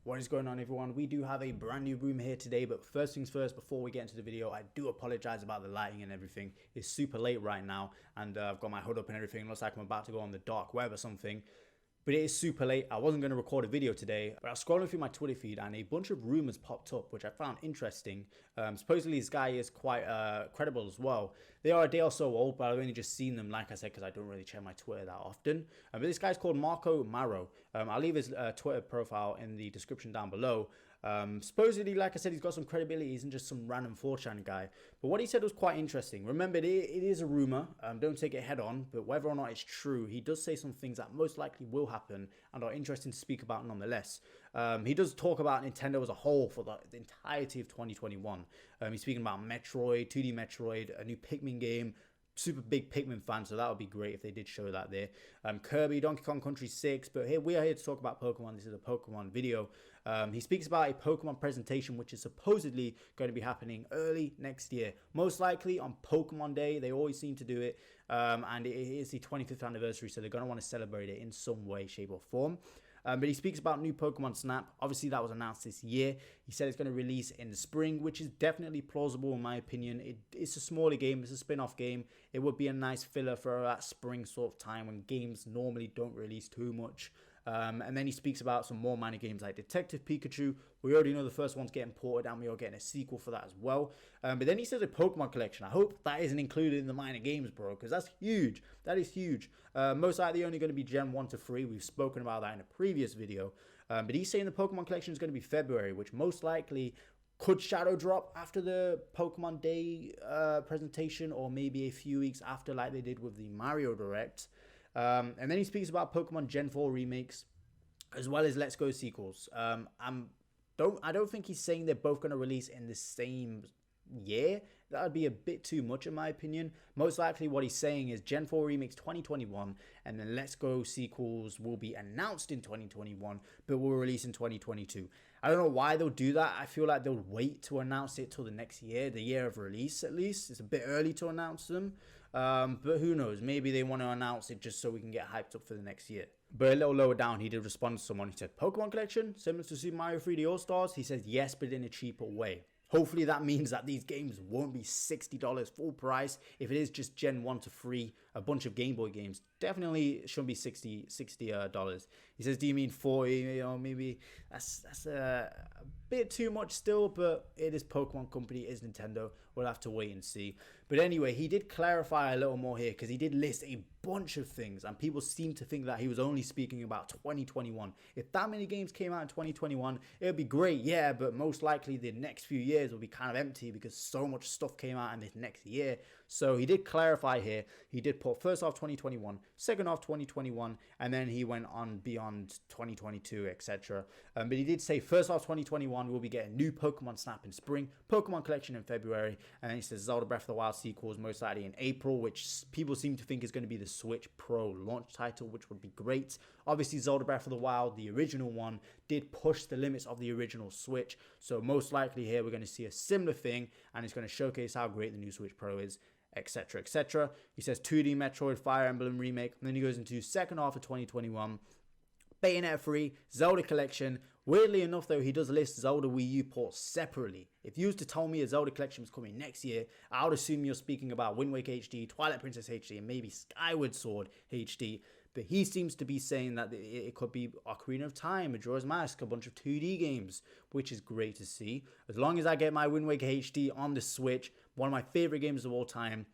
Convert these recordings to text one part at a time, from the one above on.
What is going on, everyone? We do have a brand new room here today, but first things first, before we get into the video, I do apologize about the lighting and everything. It's super late right now, and I've got my hood up and everything. It looks like I'm about to go on the dark web or something. But it is super late. I wasn't going to record a video today, but I was scrolling through my Twitter feed and a bunch of rumors popped up, which I found interesting. Supposedly this guy is quite credible as well. They are a day or so old, but I've only just seen them, like I said, because I don't really check my Twitter that often. But this guy's called Marco Maro. I'll leave his Twitter profile in the description down below. Supposedly, like I said, he's got some credibility. He isn't just some random 4chan guy. But what he said was quite interesting. Remember, it is a rumor. Don't take it head on. But whether or not it's true, he does say some things that most likely will happen and are interesting to speak about nonetheless. He does talk about Nintendo as a whole for the entirety of 2021. He's speaking about Metroid, 2D Metroid, a new Pikmin game. Super big Pikmin fan, so that would be great if they did show that there. Kirby, Donkey Kong Country 6, but here we are here to talk about Pokemon. This is a Pokemon video. He speaks about a Pokemon presentation which is supposedly going to be happening early next year, most likely on Pokemon Day. They always seem to do it, and it is the 25th anniversary, so they're going to want to celebrate it in some way, shape or form. But he speaks about new Pokemon Snap. Obviously, that was announced this year. He said it's going to release in the spring, which is definitely plausible in my opinion. It's a smaller game. It's a spin-off game. It would be a nice filler for that spring sort of time when games normally don't release too much. And then he speaks about some more minor games like Detective Pikachu. We already know the first one's getting ported and we are getting a sequel for that as well. But then he says a Pokemon collection. I hope that isn't included in the minor games, bro, because that's huge. That is huge. Most likely only going to be Gen 1 to 3. We've spoken about that in a previous video. But he's saying the Pokemon collection is going to be February, which most likely could shadow drop after the Pokemon Day presentation, or maybe a few weeks after, like they did with the Mario Direct. And then he speaks about Pokemon Gen 4 remakes, as well as Let's Go sequels. I don't think he's saying they're both going to release in the same year. That would be a bit too much in my opinion. Most likely what he's saying is Gen 4 remakes 2021, and then Let's Go sequels will be announced in 2021, but will release in 2022. I don't know why they'll do that. I feel like they'll wait to announce it till the next year, the year of release at least. It's a bit early to announce them, but who knows? Maybe they want to announce it just so we can get hyped up for the next year. But a little lower down, he did respond to someone. He said, Pokemon collection, similar to Super Mario 3D All-Stars? He says yes, but in a cheaper way. Hopefully that means that these games won't be $60 full price. If it is just Gen 1 to 3, a bunch of Game Boy games, definitely shouldn't be $60. He says, do you mean 40? You know, maybe that's a bit too much still, but it is Pokemon Company, it is Nintendo. We'll have to wait and see. But anyway, he did clarify a little more here because he did list a bunch of things and people seem to think that he was only speaking about 2021. If that many games came out in 2021, it would be great, yeah, but most likely the next few years will be kind of empty because so much stuff came out in this next year. So he did clarify here. He did put first half 2021, second half 2021, and then he went on beyond 2022, etc. But he did say first half 2021 we'll be getting new Pokemon Snap in spring, Pokemon Collection in February, and then he says Zelda Breath of the Wild sequels most likely in April, which people seem to think is going to be the Switch Pro launch title, which would be great. Obviously Zelda Breath of the Wild, the original one, did push the limits of the original Switch, so most likely here we're going to see a similar thing, and it's going to showcase how great the new Switch Pro is, etc, etc. He says 2D Metroid Fire Emblem remake, and then he goes into second half of 2021, Bayonetta 3, Zelda Collection. Weirdly enough though, he does list Zelda Wii U ports separately. If you was to tell me a Zelda Collection was coming next year, I would assume you're speaking about Wind Waker HD, Twilight Princess HD, and maybe Skyward Sword HD. But he seems to be saying that it could be Ocarina of Time, Majora's Mask, a bunch of 2D games, which is great to see. As long as I get my Wind Waker HD on the Switch, one of my favorite games of all time,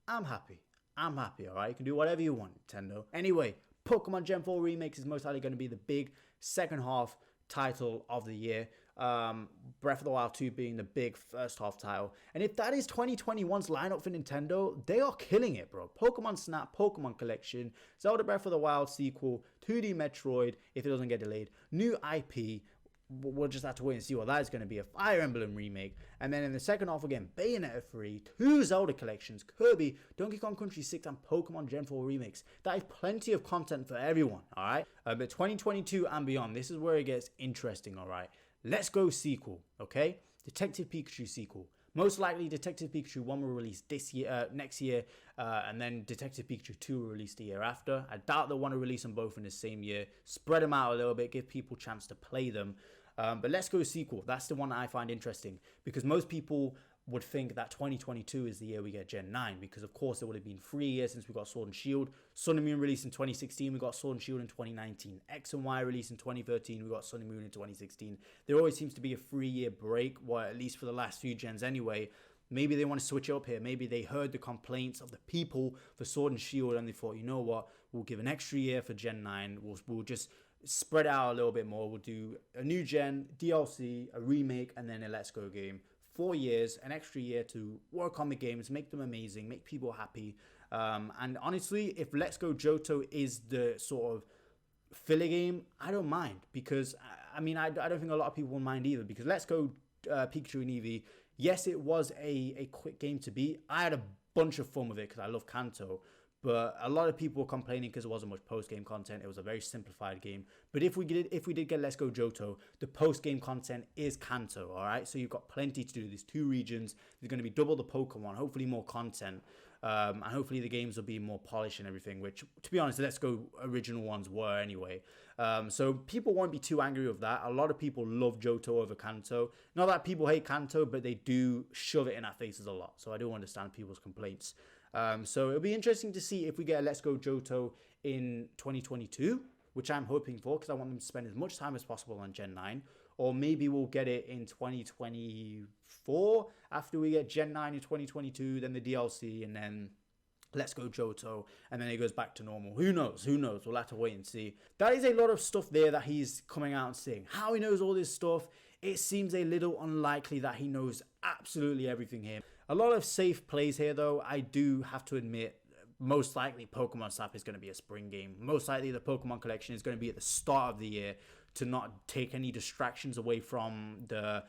I'm happy. I'm happy, alright? You can do whatever you want, Nintendo. Anyway, Pokemon Gen 4 Remakes is most likely going to be the big second half title of the year. Breath of the Wild 2 being the big first half title. And if that is 2021's lineup for Nintendo, they are killing it, bro. Pokemon Snap, Pokemon Collection, Zelda Breath of the Wild sequel, 2D Metroid, if it doesn't get delayed, new IP. We'll just have to wait and see what that is going to be. A Fire Emblem remake. And then in the second half again, Bayonetta 3, 2 Zelda collections, Kirby, Donkey Kong Country 6, and Pokemon Gen 4 remakes. That is plenty of content for everyone, alright? But 2022 and beyond, this is where it gets interesting, alright? Let's Go sequel, okay? Detective Pikachu sequel. Most likely Detective Pikachu 1 will release this year, next year, and then Detective Pikachu 2 will release the year after. I doubt they'll want to release them both in the same year. Spread them out a little bit, give people a chance to play them. But Let's Go sequel, that's the one that I find interesting, because most people would think that 2022 is the year we get Gen 9, because of course it would have been 3 years since we got Sword and Shield. Sun and Moon released in 2016, we got Sword and Shield in 2019. X and Y released in 2013, we got Sun and Moon in 2016. There always seems to be a 3-year break, well, at least for the last few gens anyway. Maybe they want to switch it up here. Maybe they heard the complaints of the people for Sword and Shield and they thought, you know what, we'll give an extra year for Gen 9. We'll just spread out a little bit more. We'll do a new gen, DLC, a remake, and then a Let's Go game. 4 years, an extra year to work on the games, make them amazing, make people happy. And honestly, if Let's Go Johto is the sort of filler game, I don't mind, because I mean, I don't think a lot of people will mind either, because Let's Go Pikachu and Eevee, yes, it was a quick game to beat. I had a bunch of fun with it because I love Kanto. But a lot of people were complaining because there wasn't much post-game content. It was a very simplified game. But if we did get Let's Go Johto, the post-game content is Kanto, all right? So you've got plenty to do. There's 2 regions. There's going to be double the Pokemon, hopefully more content. And hopefully the games will be more polished and everything, which, to be honest, the Let's Go original ones were anyway. So people won't be too angry with that. A lot of people love Johto over Kanto. Not that people hate Kanto, but they do shove it in our faces a lot. So I do understand people's complaints. So it'll be interesting to see if we get a Let's Go Johto in 2022, which I'm hoping for, because I want them to spend as much time as possible on Gen 9. Or maybe we'll get it in 2024 after we get Gen 9 in 2022, then the DLC, and then Let's Go Johto, and then it goes back to normal. Who knows? Who knows? We'll have to wait and see. That is a lot of stuff there that he's coming out and saying. How he knows all this stuff, it seems a little unlikely that he knows absolutely everything here. A lot of safe plays here, though. I do have to admit, most likely Pokemon Snap is going to be a spring game. Most likely the Pokemon collection is going to be at the start of the year to not take any distractions away from the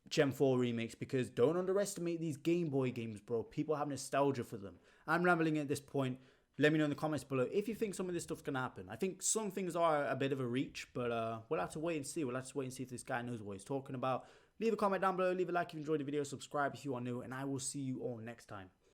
Gen 4 remakes, because don't underestimate these Game Boy games, bro. People have nostalgia for them. I'm rambling at this point. Let me know in the comments below if you think some of this stuff's going to happen. I think some things are a bit of a reach, but we'll have to wait and see. We'll have to wait and see if this guy knows what he's talking about. Leave a comment down below, leave a like if you enjoyed the video, subscribe if you are new, and I will see you all next time.